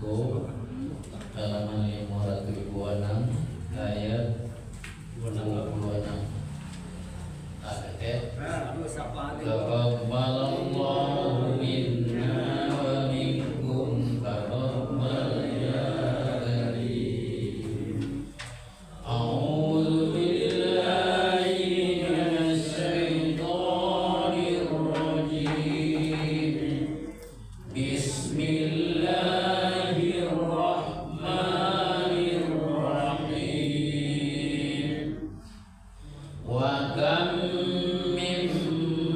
buku halaman 506 ayat 26. Ayat Taqabbalallahu minna wa minkum taqabbal ya karim. A'udzu billahi minasy syaithanir rajim. Bismillahirrahmanirrahim. Wa kam min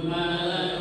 malakin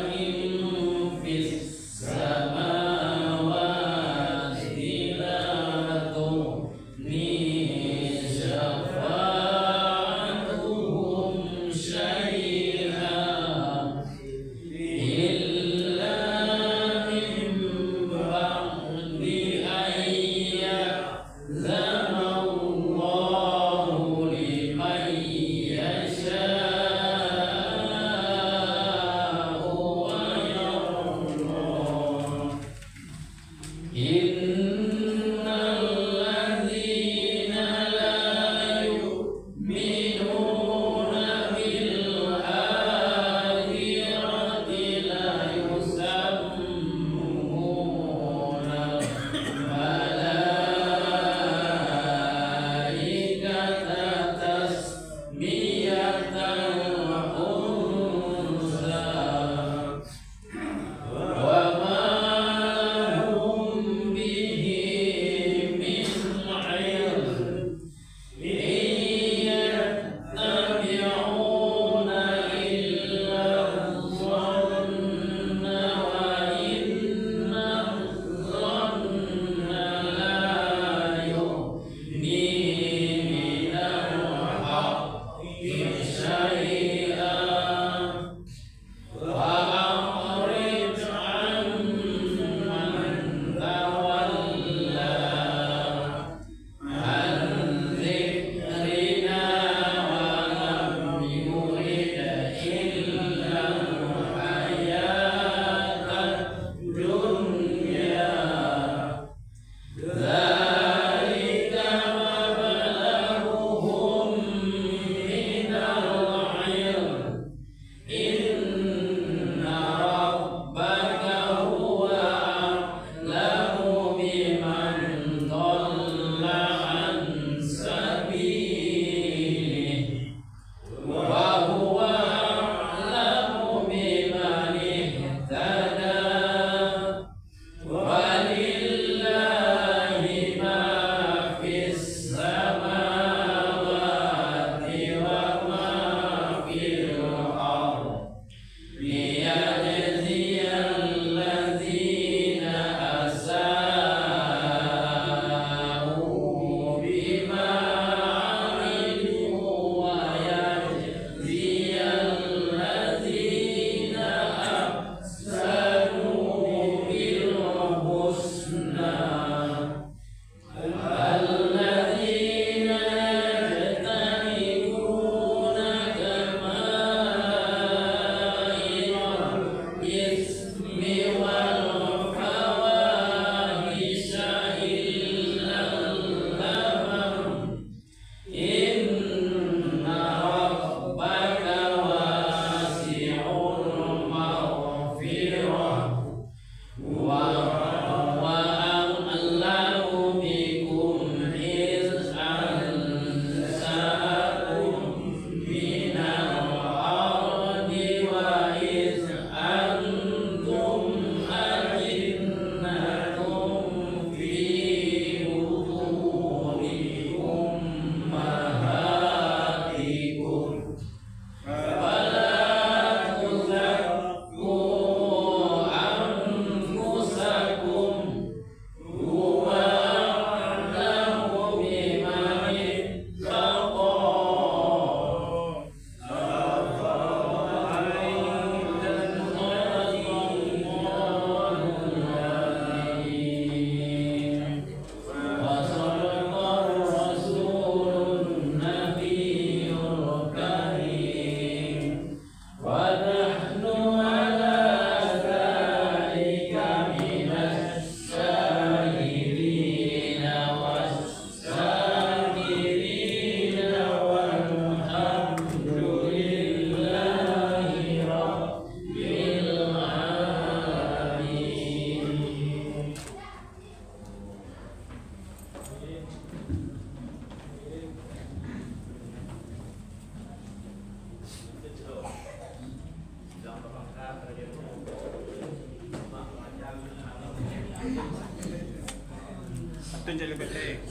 Satu jadi betul.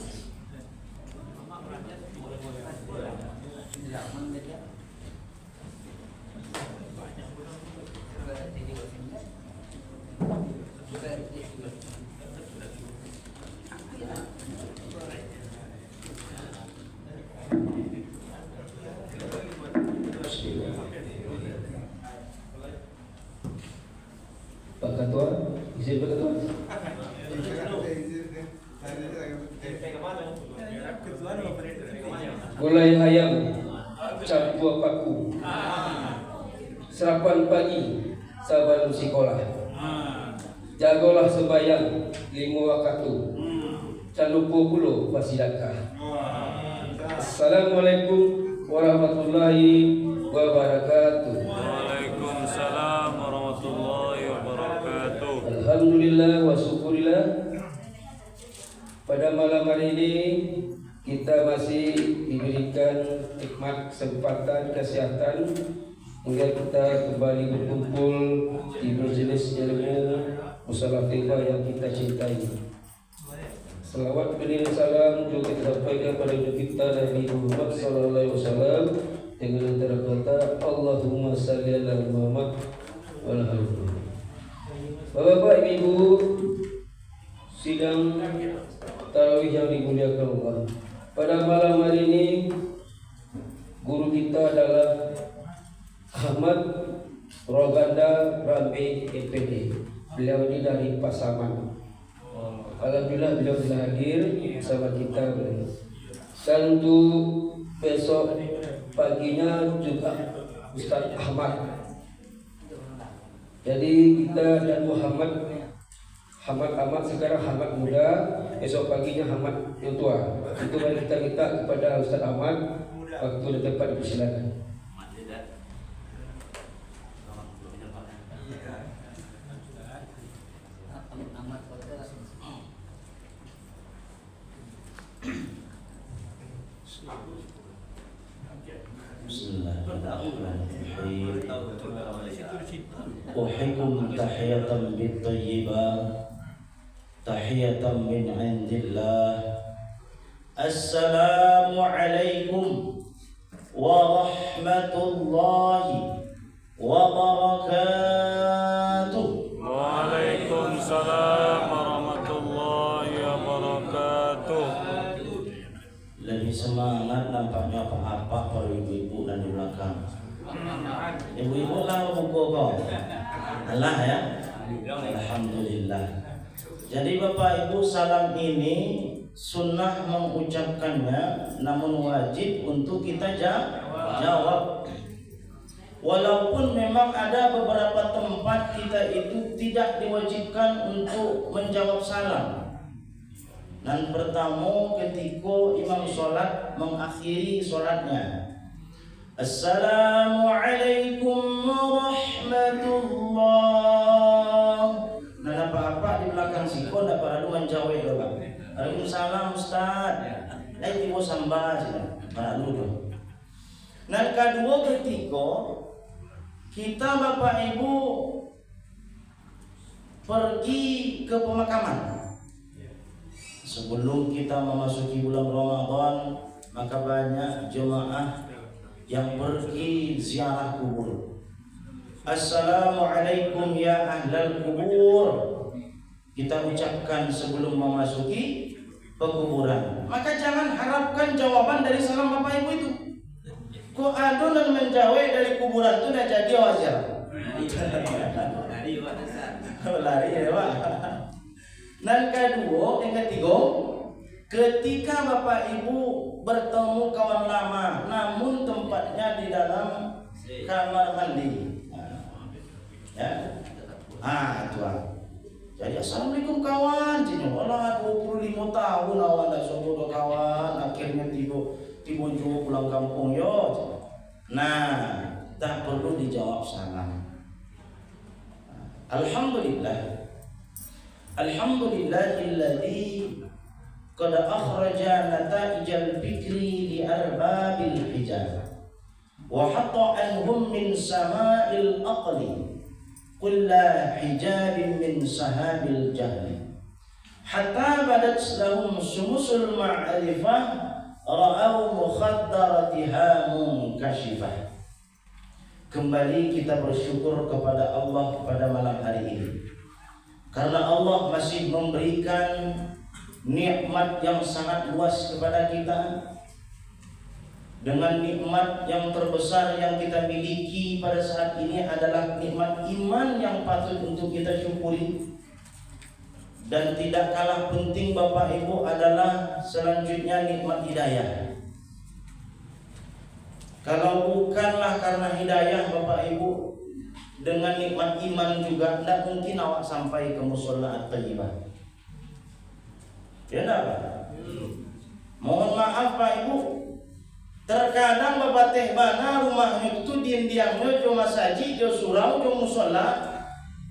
Pak Ketua, izin Pak Ketua. Mulai ayam campur paku, sarapan pagi saban sekolah, jagolah sembayang 5 waktu, jangan lupa pula bersedekah. Assalamualaikum warahmatullahi wabarakatuh. Waalaikumsalam warahmatullahi wabarakatuh. Alhamdulillah wa syukurillah. Pada malam hari ini kita masih diberikan nikmat kesempatan kesehatan hingga kita kembali berkumpul di majelis ilmu musalah tiba yang kita cintai. Selawat beriring salam juga kita sampaikan pada kita Nabi Muhammad sallallahu alaihi wasallam dengan antara kata Allahumma shalli ala Muhammad wal ali. Bapak Ibu, sidang tarawih yang dimuliakan Allah. Pada malam hari ini guru kita adalah Ahmad Roganda Rambe EPD. Beliau ini dari Pasaman. Alhamdulillah beliau telah hadir bersama kita. Dan untuk besok paginya juga Ustaz Ahmad. Jadi kita dan Ahmad sekarang Ahmad muda, esok paginya Ahmad yang tua. Itu mari kita minta kepada Ustaz Ahmad waktu dan tempat dipersilakan. Bismillahirrahmanirrahim. Uhibbukum tahiyatan bit-thayyibah, tahiyatan min 'indillah. Assalamu alaikum warahmatullahi wabarakatuh. Waalaikumsalam warahmatullahi wabarakatuh. Lebih semangat nampaknya apa-apa para ibu-ibu dan di belakang. Ibu-ibu lah buku kau. Allah ya. Alhamdulillah. Jadi Bapak Ibu, salam ini sunnah mengucapkannya, namun wajib untuk kita jawab. Walaupun memang ada beberapa tempat kita itu tidak diwajibkan untuk menjawab salam. Dan pertama ketika imam sholat mengakhiri sholatnya, Assalamualaikum warahmatullah. Nah apa-apa di belakang siko tidak perlu menjawab doang. Waalaikumsalam Ustaz. Ibu sambah saja. Perlu. Nah kedua ketika kita Bapak Ibu pergi ke pemakaman. Sebelum kita memasuki bulan Ramadan, maka banyak jemaah yang pergi ziarah kubur. Assalamualaikum ya ahlal kubur, kita ucapkan sebelum memasuki pekuburan. Maka jangan harapkan jawaban dari salam Bapak Ibu itu. Kok ada dan menjawab dari kuburan itu udah jadi wajar. Lari ya Pak. Dan kedua, yang ketiga, ketika Bapak Ibu bertemu kawan lama, namun tempatnya di dalam kamar mandi, ya, itu. Jadi assalamualaikum kawan, cina, walah 25 tahun awak dah sobo kawan, akhirnya tiba juga pulang kampung yo. Nah, tak perlu dijawab salam. Alhamdulillahilladzi qad akhraja nata'ijal fikri li arbabil hijab wa hatta anhum min sama'il aqli kulla hijabin min sahabil jahli. hatta badat lahum syumusul ma'rifah ra'au mukhaddaratiha munkashifah. Kembali kita bersyukur kepada Allah pada malam hari ini, karena Allah masih memberikan nikmat yang sangat luas kepada kita. Dengan nikmat yang terbesar yang kita miliki pada saat ini adalah nikmat iman yang patut untuk kita syukuri. Dan tidak kalah penting Bapak Ibu adalah selanjutnya nikmat hidayah. Kalau bukanlah karena hidayah Bapak Ibu, dengan nikmat iman juga tidak mungkin awak sampai ke mushola at-thayyibah. Ya enggak Pak? Mohon maaf Pak Ibu, terkadang Bapak teh bana rumahnya itu diam-diamnya jo masjid, jo surau, jo mushola,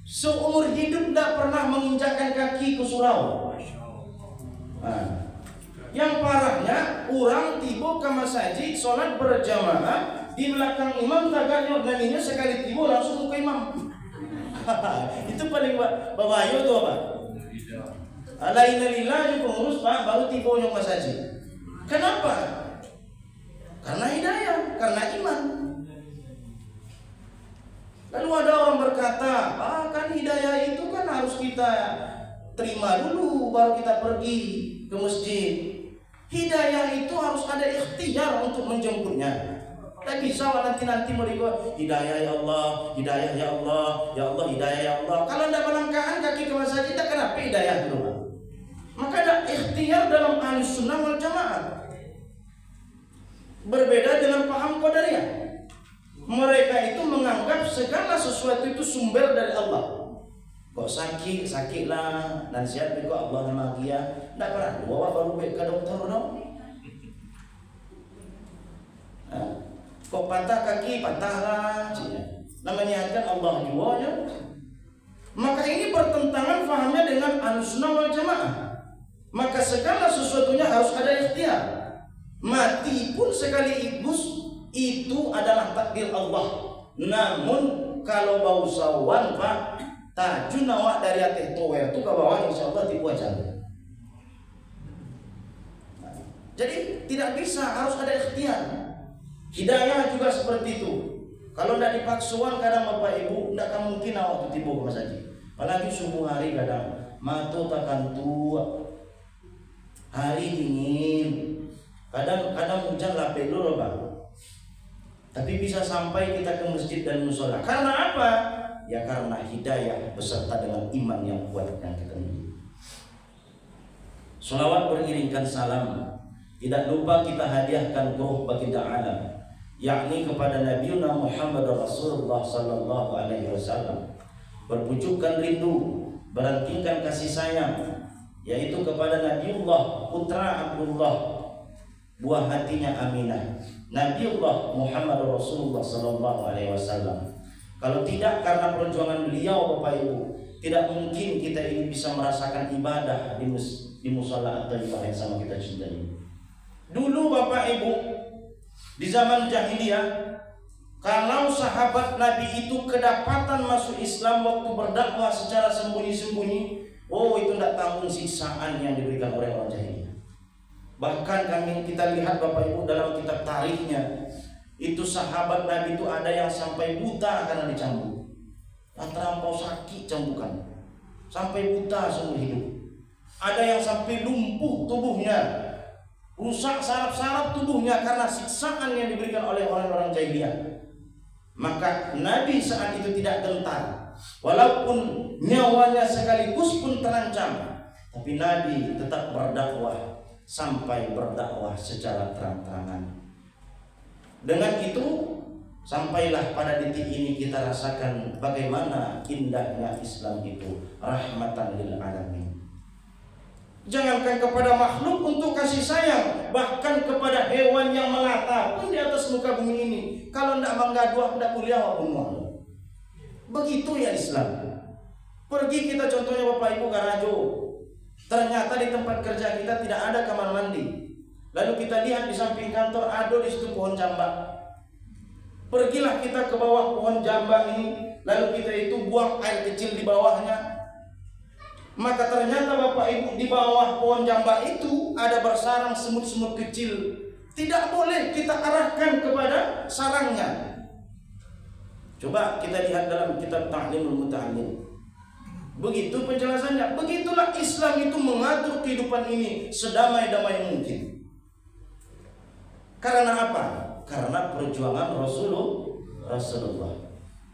seumur hidup tidak pernah menginjakkan kaki ke surau. Nah, yang parahnya orang tiba ke masjid sholat berjamaah di belakang imam, taganya naninya sekali tiba langsung ke imam. Itu paling bahaya tuh Pak. Alainalillah yang pengurus Pak baru tiba yang masjid. Kenapa? Karena hidayah, karena iman. Lalu ada orang berkata, kan hidayah itu kan harus kita terima dulu baru kita pergi ke masjid. Hidayah itu harus ada ikhtiar untuk menjemputnya. Tak bisa nanti mereka hidayah ya Allah, hidayah ya Allah, ya Allah hidayah ya Allah. Kalau tidak melangkahkan kaki ke masjid, kita kenapa hidayah dulu? Maka ada ikhtiar dalam Ahlus Sunnah wal Jamaah. Berbeda dengan paham Qadariyah. Mereka itu menganggap segala sesuatu itu sumber dari Allah. Kok sakitlah, dan sihat kok Allah nama dia. Tidak pernah bawa baru ke dokter dong. Kok patah kaki, patahlah. Namanya kan Allah juga ya. Maka ini bertentangan fahamnya dengan Ahlus Sunnah wal Jamaah. Maka segala sesuatunya harus ada ikhtiar. Mati pun sekali ibus itu adalah takdir Allah. Namun kalau bau sawan Pak, tajun awak dari atas tower itu ke bawah insyaallah tipu aja. Jadi tidak bisa, harus ada ikhtiar. Hidayah juga seperti itu. Kalau tidak dipaksuan kadang Bapak Ibu tidak akan mungkin awak itu tipu ke masjid. Apalagi subuh hari kadang matu takkan tua. Hari dingin. Kadang hujan lapik dulu Pak. Tapi bisa sampai kita ke masjid dan musola. Karena apa? Ya karena hidayah beserta dengan iman yang kuat yang kita miliki. Salawat beriringkan salam. Tidak lupa kita hadiahkan ruh baginda alam, yakni kepada Nabiuna Muhammad Rasulullah sallallahu alaihi wasallam. Berpucukkan rindu, berantingkan kasih sayang, yaitu kepada Nabiullah putra Abdullah, buah hatinya Aminah, Nabiullah Muhammad Rasulullah sallallahu alaihi wasallam. Kalau tidak karena perjuangan beliau Bapak Ibu, tidak mungkin kita ini bisa merasakan ibadah di mushola at-thayyibah yang sama kita cintai. Dulu Bapak Ibu di zaman jahiliyah, kalau sahabat Nabi itu kedapatan masuk Islam waktu berdakwah secara sembunyi-sembunyi, itu tidak tanggung siksaan yang diberikan oleh orang jahiliyah. Bahkan kita lihat Bapak Ibu dalam kitab tarikhnya, itu sahabat Nabi itu ada yang sampai buta karena dicambuk. Terlampau sakit cambukan, sampai buta seumur hidup. Ada yang sampai lumpuh tubuhnya, rusak saraf-saraf tubuhnya karena siksaan yang diberikan oleh orang-orang jahiliyah. Maka Nabi saat itu tidak gentar, walaupun nyawanya sekaligus pun terancam, tapi Nabi tetap berdakwah sampai berdakwah secara terang-terangan. Dengan itu sampailah pada titik ini kita rasakan bagaimana indahnya Islam itu, rahmatan lil alamin. Jangankan kepada makhluk untuk kasih sayang, bahkan kepada hewan yang melata pun di atas muka bumi ini, kalau tidak menggaduh tidak kuliah bunuh. Begitu ya Islam. Pergi kita contohnya Bapak Ibu Garajo, ternyata di tempat kerja kita tidak ada kamar mandi. Lalu kita lihat di samping kantor ada di situ pohon jambak. Pergilah kita ke bawah pohon jambak ini, lalu kita itu buang air kecil di bawahnya. Maka ternyata Bapak Ibu di bawah pohon jamba itu ada bersarang semut-semut kecil. Tidak boleh kita arahkan kepada sarangnya. Coba kita lihat dalam kitab Ta'limul Muta'allim. Begitu penjelasannya. Begitulah Islam itu mengatur kehidupan ini sedamai-damai mungkin. Karena apa? Karena perjuangan Rasulullah.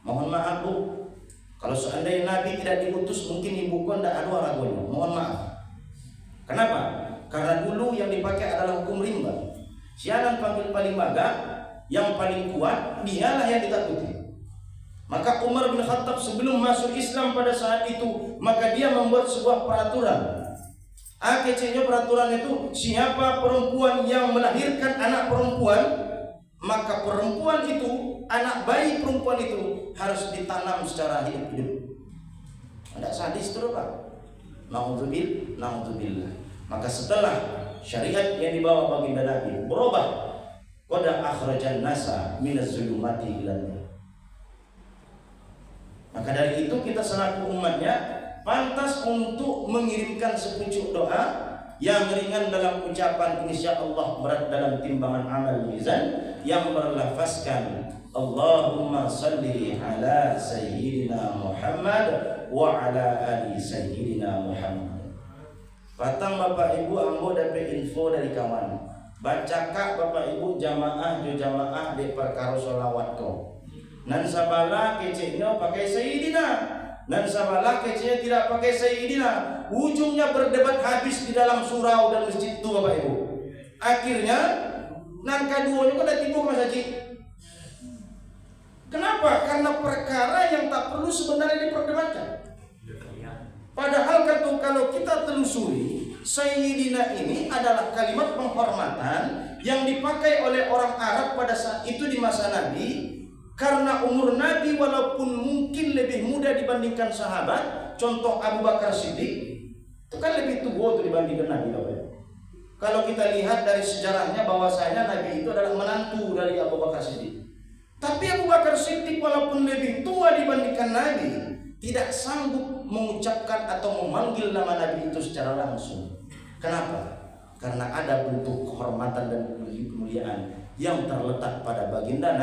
Mohon maaf Bu, kalau seandainya Nabi tidak diutus, mungkin ibu kau tidak ada ragunya. Mohon maaf. Kenapa? Karena dulu yang dipakai adalah hukum rimba. Sialan panggil paling magah, yang paling kuat, dialah yang ditakuti. Maka Umar bin Khattab sebelum masuk Islam pada saat itu, maka dia membuat sebuah peraturan. Kecilnya peraturan itu, siapa perempuan yang melahirkan anak perempuan, maka perempuan itu, anak bayi perempuan itu harus ditanam secara hidup-hidup. Ada sadis terus Pak. Na'udzubillah. Maka setelah syariat yang dibawa baginda Nabi berubah, qad akhrajan nasa minaz zulumati ilan nur. Maka dari itu kita selaku umatnya pantas untuk mengirimkan sepucuk doa yang ringan dalam ucapan insyaallah, berat dalam timbangan amal mizan, yang berlafazkan Allahumma salli ala sayyidina Muhammad wa ala ali sayyidina Muhammad. Patang Bapak Ibu ambo dapat info dari kawan. Baca kak Bapak Ibu jamaah di perkara sholawat ko. Nan sabala kecenya pakai sayyidina, nan sabala kecenya tidak pakai sayyidina. Ujungnya berdebat habis di dalam surau dan masjid itu Bapak Ibu. Akhirnya nan keduanya kok tiba Mas Haji. Kenapa? Karena perkara yang tak perlu sebenarnya diperdebatkan. Padahal kalau kita telusuri, Sayyidina ini adalah kalimat penghormatan yang dipakai oleh orang Arab pada saat itu di masa Nabi. Karena umur Nabi walaupun mungkin lebih muda dibandingkan sahabat, contoh Abu Bakar Siddiq, itu kan lebih tua tuh dibandingkan Nabi. Kalau kita lihat dari sejarahnya bahwasanya Nabi itu adalah menantu dari Abu Bakar Siddiq. Tapi Abu Bakar Siddiq walaupun lebih tua dibandingkan Nabi, tidak sanggup mengucapkan atau memanggil nama Nabi itu secara langsung. Kenapa? Karena ada bentuk kehormatan dan kemuliaan yang terletak pada baginda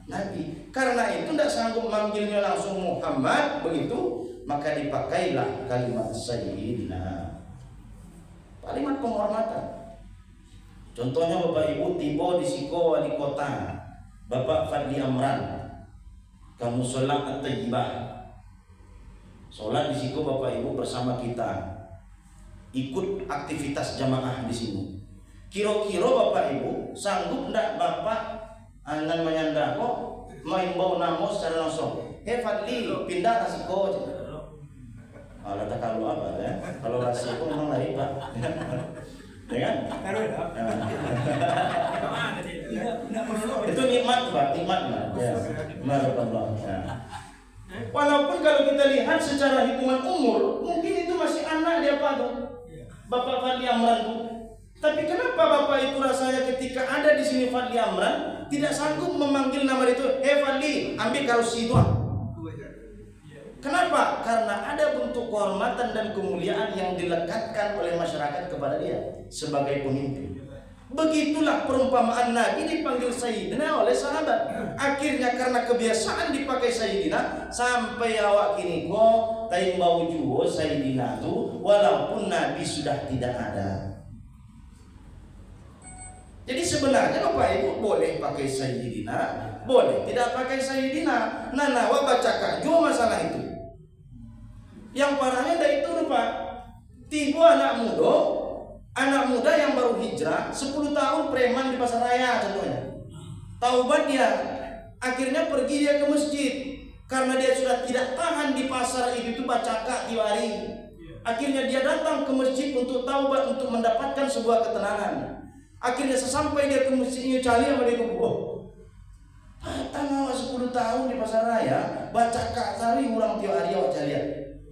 Nabi. Karena itu tidak sanggup memanggilnya langsung Muhammad, begitu, maka dipakailah kalimat Sayyidina. Kalimat penghormatan. Contohnya Bapak Ibu tiba di Siko wali kota, Bapak Fadli Amran, kamu sholat at-tayyibah. Sholat di situ Bapak Ibu bersama kita, ikut aktivitas jamaah di sini. Kira-kira Bapak Ibu sanggup ndak Bapak anan menyanda kok main bau namo secara langsung? Fadli pindah ke situ. Kalau tak kalau apa ya? Kalau rasiko memang lain Pak. Ya kan? Itu nikmat Pak, nikmat Pak. Ya. Barakallah. Walaupun kalau kita lihat secara hitungan umur, mungkin itu masih anak dia Pak tuh, Bapak Fadli Amran tuh. Tapi kenapa Bapak itu rasanya ketika ada di sini Fadli Amran tidak sanggup memanggil nama itu, Fadli, ambil karusi itu. Kenapa? Karena ada bentuk kehormatan dan kemuliaan yang dilekatkan oleh masyarakat kepada dia sebagai pemimpin. Begitulah perumpamaan Nabi dipanggil Sayyidina oleh sahabat. Akhirnya karena kebiasaan dipakai Sayyidina, sampai awak kini kok taim bau juo Sayyidina itu walaupun Nabi sudah tidak ada. Jadi sebenarnya Bapak Ibu boleh pakai Sayyidina, boleh tidak pakai Sayyidina. Nah, wa baca kajo masalah itu. Yang parahnya dari itu Pak, tiba anak muda yang baru hijrah 10 tahun preman di pasar raya contohnya. Taubat dia, akhirnya pergi dia ke masjid karena dia sudah tidak tahan di pasar itu baca kak tiwari. Akhirnya dia datang ke masjid untuk taubat, untuk mendapatkan sebuah ketenangan. Akhirnya sesampai dia ke masjidnya cali sama dia Tanggal 10 tahun di pasar raya baca kak tari ulang tiwari awak calian.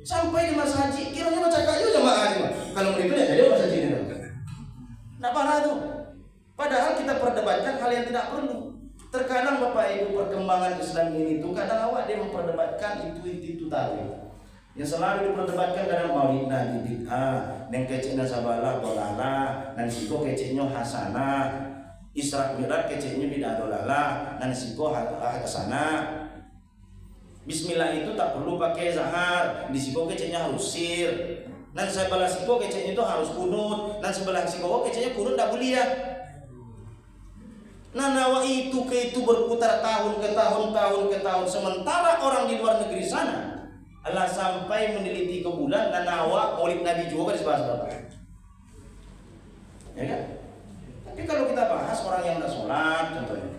Sampai di masa haji kiranya baca kak juga jamaah aja. Kalau begitu ya jadi masa haji ini. Nah parah tuh. Padahal kita perdebatkan hal yang tidak perlu. Terkadang Bapak Ibu perkembangan Islam ini tuh kadang awak dia memperdebatkan itu tadi. yang selalu diperdebatkan dalam maulid nabi bid'ah, neng keceknya sabalah dolala, nan siko keceknya hasanah, Isra Mi'raj keceknya bid'ah dolala, nan siko hasanah. Bismillah itu tak perlu pakai zahar, di siko keceknya harus sir. Nan sebelah siko keceknya itu harus kunut, nan sebelah siko keceknya kunut tak boleh ya. Nah, nawa itu ke itu berputar tahun ke tahun, sementara orang di luar negeri sana Allah sampai meneliti ke bulan dan nawa maulid Nabi juga di sebelah ya kan? Tapi kalau kita bahas orang yang tidak sholat contohnya,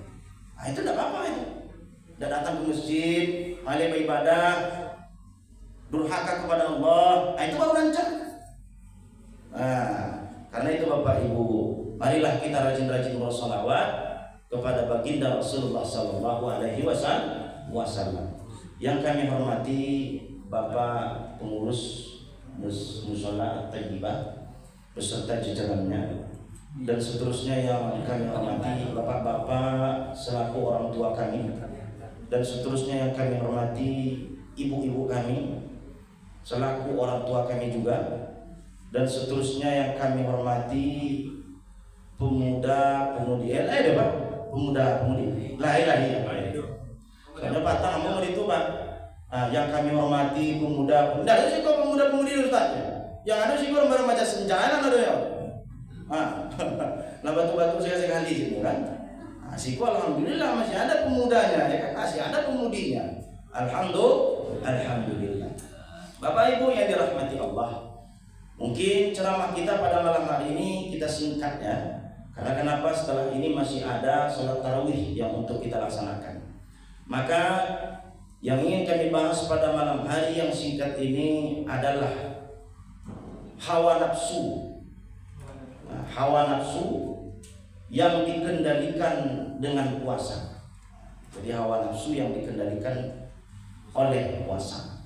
nah itu tidak apa-apa itu. Dan datang ke masjid, malah beribadah, durhaka kepada Allah, nah itu baru lancar. Nah, karena itu Bapak Ibu, marilah kita rajin-rajin bersolawat kepada baginda Rasulullah Sallallahu Alaihi Wasallam. Yang kami hormati Bapak pengurus Musola At-Tayyibah beserta jajarannya, dan seterusnya yang kami hormati bapak-bapak selaku orang tua kami, dan seterusnya yang kami hormati ibu-ibu kami selaku orang tua kami juga, dan seterusnya yang kami hormati pemuda-pemudi pemuda-pemudi soalnya patah ngomong itu Pak. Nah, yang kami hormati pemuda-pemudi, ada sih kok pemuda-pemudi Ustaz. Yang ada sih orang baca senjata ada ya. Nah batu-batu saya sekali gitu kan. Nah, sih alhamdulillah masih ada pemudanya ya kan, masih ada pemudinya. Alhamdulillah. Bapak Ibu yang dirahmati Allah, mungkin ceramah kita pada malam hari ini kita singkat ya. Karena kenapa? Setelah ini masih ada sholat tarawih yang untuk kita laksanakan. Maka yang ingin kami bahas pada malam hari yang singkat ini adalah hawa nafsu. Nah, hawa nafsu yang dikendalikan dengan puasa. Jadi hawa nafsu yang dikendalikan oleh puasa.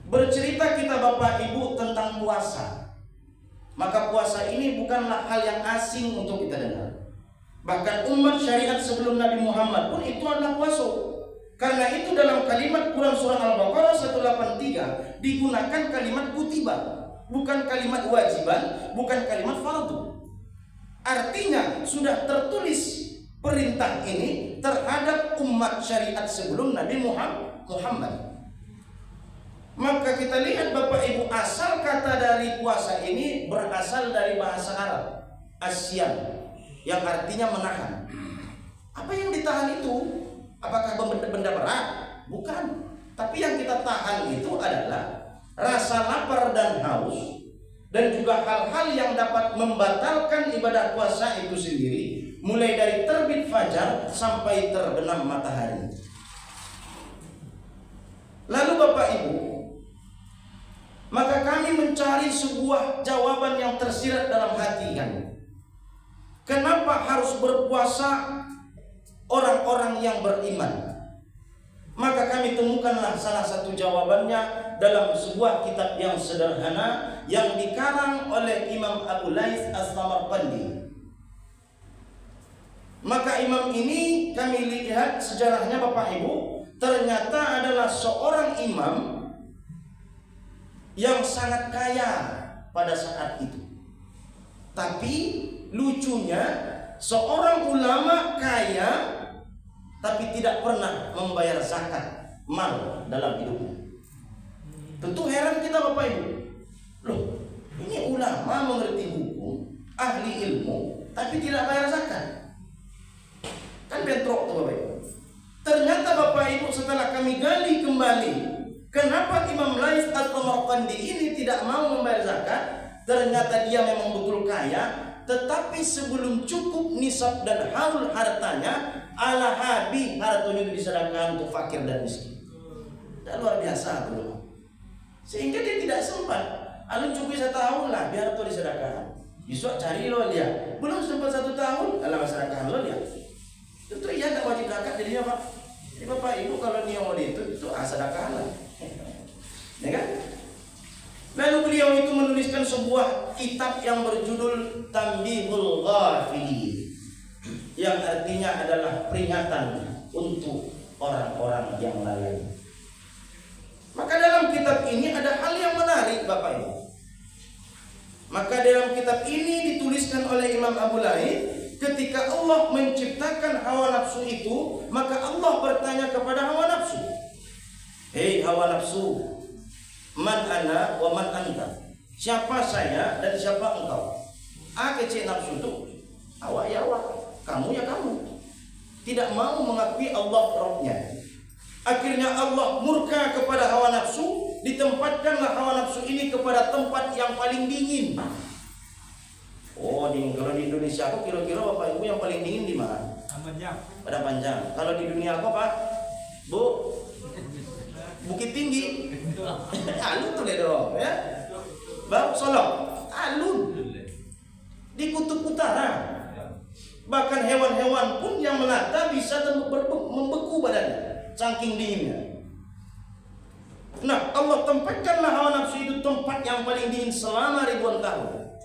Bercerita kita Bapak Ibu tentang puasa, maka puasa ini bukanlah hal yang asing untuk kita dengar. Bahkan umat syariat sebelum Nabi Muhammad pun itu adalah puasa. Karena itu dalam kalimat Quran surah Al-Baqarah 183 digunakan kalimat kutiba, bukan kalimat wajiban, bukan kalimat fardu. Artinya sudah tertulis perintah ini terhadap umat syariat sebelum Nabi Muhammad. Maka kita lihat Bapak Ibu, asal kata dari puasa ini berasal dari bahasa Arab asyam, yang artinya menahan. Apa yang ditahan itu? Apakah benda berat? Bukan. Tapi yang kita tahan itu adalah rasa lapar dan haus, dan juga hal-hal yang dapat membatalkan ibadah puasa itu sendiri, mulai dari terbit fajar sampai terbenam matahari. Lalu Bapak Ibu, maka kami mencari sebuah jawaban yang tersirat dalam hati kami. Kenapa harus berpuasa orang-orang yang beriman? Maka kami temukanlah salah satu jawabannya dalam sebuah kitab yang sederhana yang dikarang oleh Imam Abu Laits As-Samarqandi. Maka imam ini kami lihat sejarahnya Bapak Ibu, ternyata adalah seorang imam yang sangat kaya pada saat itu. Tapi lucunya, seorang ulama kaya tapi tidak pernah membayar zakat mal dalam hidupnya. Tentu heran kita Bapak Ibu. Loh, ini ulama mengerti hukum, ahli ilmu, tapi tidak bayar zakat. Kan bentrok tuh Bapak Ibu. Ternyata Bapak Ibu, setelah kami gali kembali kenapa Imam Laits Al-Samarqandi ini tidak mau membayar zakat, ternyata dia memang betul kaya, tetapi sebelum cukup nisab dan haul hartanya, ala habi hartanya disedekahkan untuk fakir dan miskin. Dan luar biasa tuh. Sehingga dia tidak sempat. Alun cukup 1 tahun lah biar tuh disedekahkan. Besok cari lo dia. Belum sempat 1 tahun, alah sedekahkan lo dia. Tentu ia tak wajib zakat jadinya Pak. Jadi Bapak Ibu kalau dia mau itu sedekahkan lah. Ya kan? Lalu beliau itu menuliskan sebuah kitab yang berjudul Tanbihul Ghafilin, yang artinya adalah peringatan untuk orang-orang yang lalai. Maka dalam kitab Maka dalam kitab ini dituliskan oleh Imam Abu Laid, ketika Allah menciptakan hawa nafsu itu, maka Allah bertanya kepada hawa nafsu, hei hawa nafsu, man ana wa man anta, siapa saya dan siapa engkau? Kecil nafsu itu, awak ya awak, kamu ya kamu. Tidak mau mengakui Allah Rabbnya. Akhirnya Allah murka kepada hawa nafsu, ditempatkanlah hawa nafsu ini kepada tempat yang paling dingin. Oh, kalau di Indonesia aku kira-kira Bapak Ibu yang paling dingin di mana? Pada Panjang. Kalau di dunia aku Pak, Bu, Bukit Tinggi. Alun tuh dong, ya. Bang Solok, alun. Di kutub utara. Bahkan hewan-hewan pun yang melata bisa membeku badannya, saking dinginnya. Nah, Allah tempatkanlah hawa nafsu itu tempat yang paling dingin selama ribuan tahun.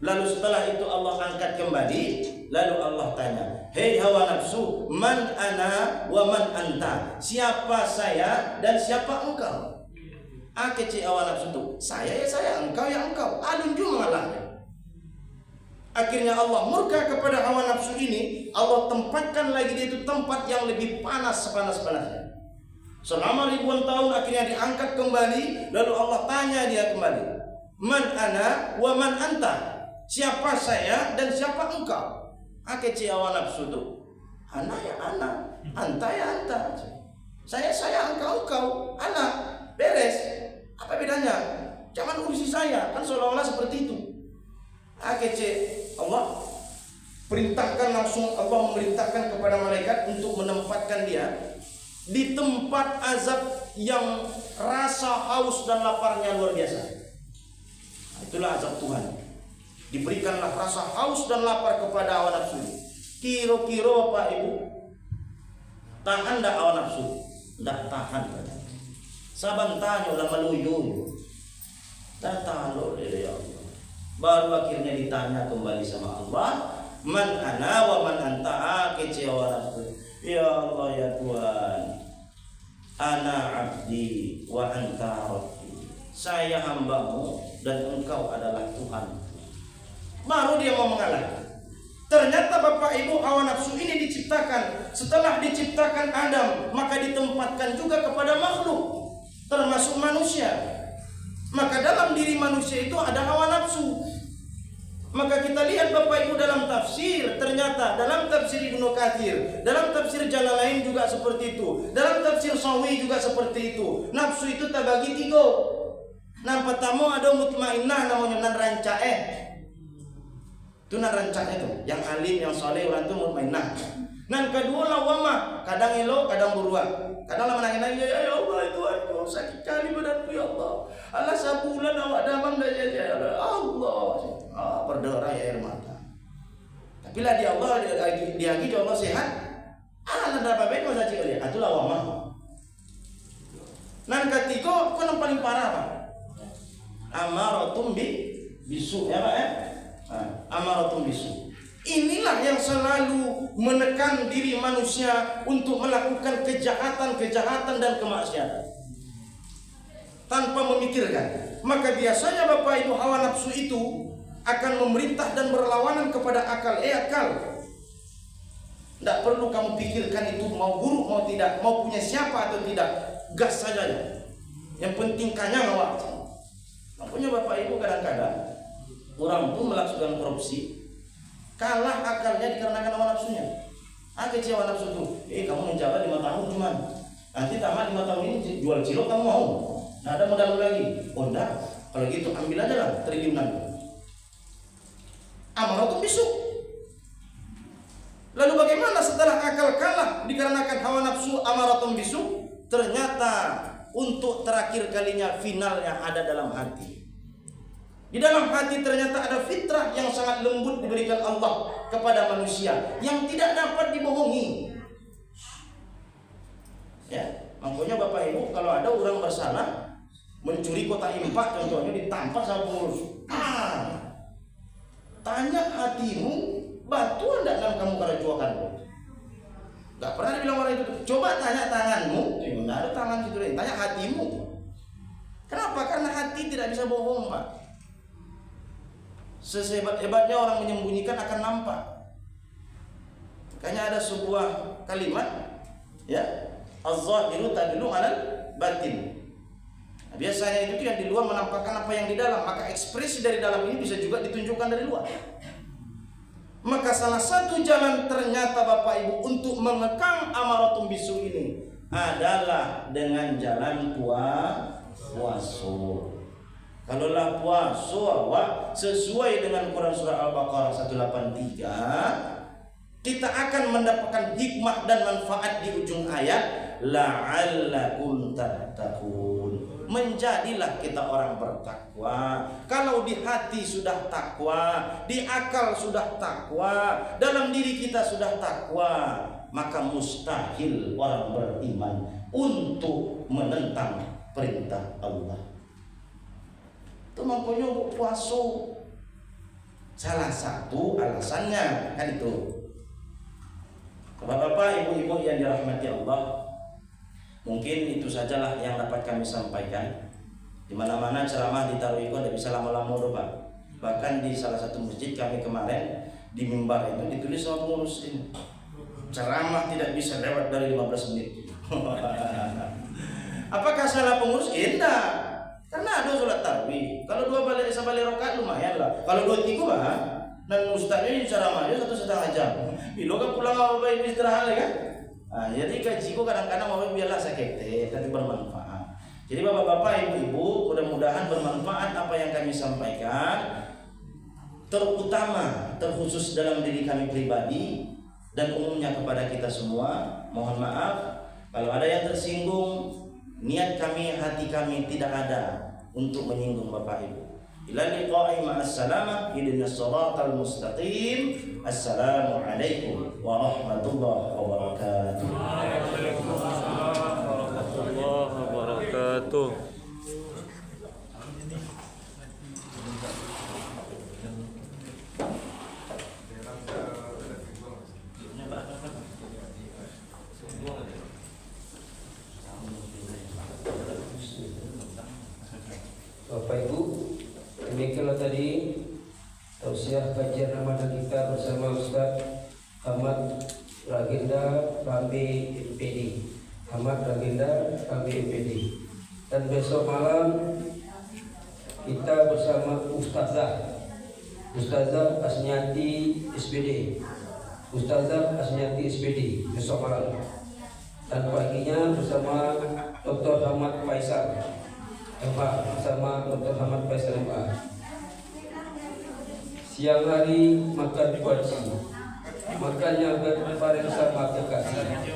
Lalu setelah itu Allah angkat kembali, lalu Allah tanya, hei hawa nafsu, man ana wa man anta, siapa saya dan siapa engkau? Kecil hawa nafsu itu, saya ya saya, engkau ya engkau. Alun juga mengalahnya. Akhirnya Allah murka kepada hawa nafsu ini. Allah tempatkan lagi dia itu tempat yang lebih panas sepanas-panasnya. Selama ribuan tahun akhirnya diangkat kembali. Lalu Allah tanya dia kembali, man ana wa man anta, siapa saya dan siapa engkau? Kecil hawa nafsu itu, ana ya ana, anta ya anta, saya engkau engkau, ana, beres. Apa bedanya? Jangan urusi saya, kan seolah-olah seperti itu. Allah perintahkan langsung, Allah memerintahkan kepada malaikat untuk menempatkan dia di tempat azab yang rasa haus dan laparnya luar biasa. Itulah azab Tuhan. Diberikanlah rasa haus dan lapar kepada hawa nafsu. Kira-kira Pak Ibu, tahan dak hawa nafsu? Ndak tahan. Saban tanya ulah meluyu. Tak tahan loh ya Allah. Baru akhirnya ditanya kembali sama Allah, man ana wa man anta, kecewa nafsu. Ya Allah ya Tuhan, ana abdi wa anta rabbi, saya hambamu dan engkau adalah Tuhan. Baru dia mau mengalah. Ternyata Bapak Ibu, hawa nafsu ini diciptakan setelah diciptakan Adam, maka ditempatkan juga kepada makhluk termasuk manusia. Maka dalam diri manusia itu ada hawa nafsu. Maka kita lihat Bapak Ibu dalam tafsir, ternyata dalam tafsir Ibnu Katsir, dalam tafsir Jalalain juga seperti itu, dalam tafsir Sawi juga seperti itu. Nafsu itu terbagi tiga. Yang pertama ada mutmainnah, namanya nan rancae. Itu nan rancae itu, yang alim, yang soleh, orang itu mutmainnah. Nan kedua lawamah, kadang elo, kadang buruan. Kadang lama nangis, ya Allah itu aku sakit kali badanku ya Allah. Allah sebulan awak damam dah ya Allah. Berdarah ya air mata. Tapi lah di Allah dia Allah sehat. Ada berapa baik masa cik dia? Itulah lawamah. Nan ketiga kan yang paling parah Pak. Amaratum bisu ya Pak ya. Amaratum bisu. Inilah yang selalu menekan diri manusia untuk melakukan kejahatan dan kemaksiatan tanpa memikirkan. Maka biasanya Bapak Ibu, hawa nafsu itu akan memerintah dan berlawanan kepada akal. Akal, tidak perlu kamu pikirkan itu mau buruk mau tidak, mau punya siapa atau tidak, gas saja. Yang penting kanyang awak. Makanya Bapak Ibu, kadang-kadang orang pun melakukan korupsi, kalah akalnya dikarenakan hawa nafsunya. Kecil hawa nafsu tuh, kamu menjabat 5 tahun cuman, nanti tamat 5 tahun ini jual cilok kamu mau? Nah ada modal lagi. Oh enggak, kalau gitu ambil aja lah triliunan. Amaratum bisu. Lalu bagaimana setelah akal kalah dikarenakan hawa nafsu amaratum bisu? Ternyata untuk terakhir kalinya finalnya ada dalam hati. Di dalam hati ternyata ada fitrah yang sangat lembut diberikan Allah kepada manusia yang tidak dapat dibohongi. Ya, makanya Bapak Ibu, kalau ada orang bersalah mencuri kotak impak contohnya, ditampar sama pengurus. Tanya hatimu, batu enggak dalam kamu keracuakan? Enggak pernah dibilang orang itu. Coba tanya tanganmu, enggak ada tangan situ. Tanya hatimu. Kenapa? Karena hati tidak bisa bohong, Pak. Sehebat-hebatnya orang menyembunyikan akan nampak. Makanya ada sebuah kalimat, ya, az-zahiru tadullu 'alal batin. Nah, biasanya itu yang di luar menampakkan apa yang di dalam, maka ekspresi dari dalam ini bisa juga ditunjukkan dari luar. Maka salah satu jalan ternyata Bapak Ibu untuk mengekang amaratum bisu ini adalah dengan jalan puasa. Kalaulah puasa awak sesuai dengan Quran surah Al-Baqarah 183, kita akan mendapatkan hikmah dan manfaat di ujung ayat, la'allakum tattaqun. Menjadilah kita orang bertakwa. Kalau di hati sudah takwa, di akal sudah takwa, dalam diri kita sudah takwa, maka mustahil orang beriman untuk menentang perintah Allah. Itu makanya puasa salah satu alasannya kan itu. Bapak-bapak, ibu-ibu yang dirahmati Allah, mungkin itu sajalah yang dapat kami sampaikan. Di mana-mana ceramah ditaruh itu tidak bisa lama-lama doa. Bahkan di salah satu masjid kami kemarin di mimbar itu ditulis sama pengurus ini, ceramah tidak bisa lewat dari 15 menit. Apakah salah pengurus? Tidak. Karena ada sholat tarawih. Kalau 2 balik rakaat lumayan lah. Kalau 2-3 bah, dan ustaznya ini ceramahnya 1,5 jam. Bilo kan pulang apa ibu istirahat kan? Nah, jadi kajiku kadang-kadang mau biarlah sakit, tapi bermanfaat. Jadi bapak-bapak, ibu-ibu, mudah-mudahan bermanfaat apa yang kami sampaikan. Terutama, terkhusus dalam diri kami pribadi dan umumnya kepada kita semua. Mohon maaf kalau ada yang tersinggung. Niat kami, hati kami tidak ada untuk menyinggung Bapak Ibu. Ila liqa'i ma'as salamah, ihdinas shiratal mustaqim. Assalamualaikum warahmatullahi wabarakatuh. Waalaikumsalam warahmatullahi wabarakatuh. Bapak Ibu, demikianlah tadi tausiah kajian Ramadan kita bersama Ustaz Ahmad Ragenda Rambi MPD. Ahmad Ragenda Rambi MPD. Dan besok malam kita bersama Ustazah Asnyati SPD. Ustazah Asnyati SPD besok malam. Dan paginya bersama Dr. Ahmad Faisal MA, bersama Dr. Ahmad Faisal MA. Siang hari makan kuaci, makannya bareng sama kekasih.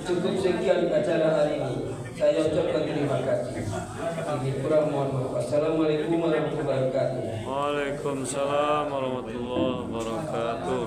Cukup sekian acara hari ini. Saya ucapkan terima kasih. Ini kurang mohon maaf. Assalamualaikum warahmatullahi wabarakatuh. Waalaikumsalam warahmatullahi wabarakatuh.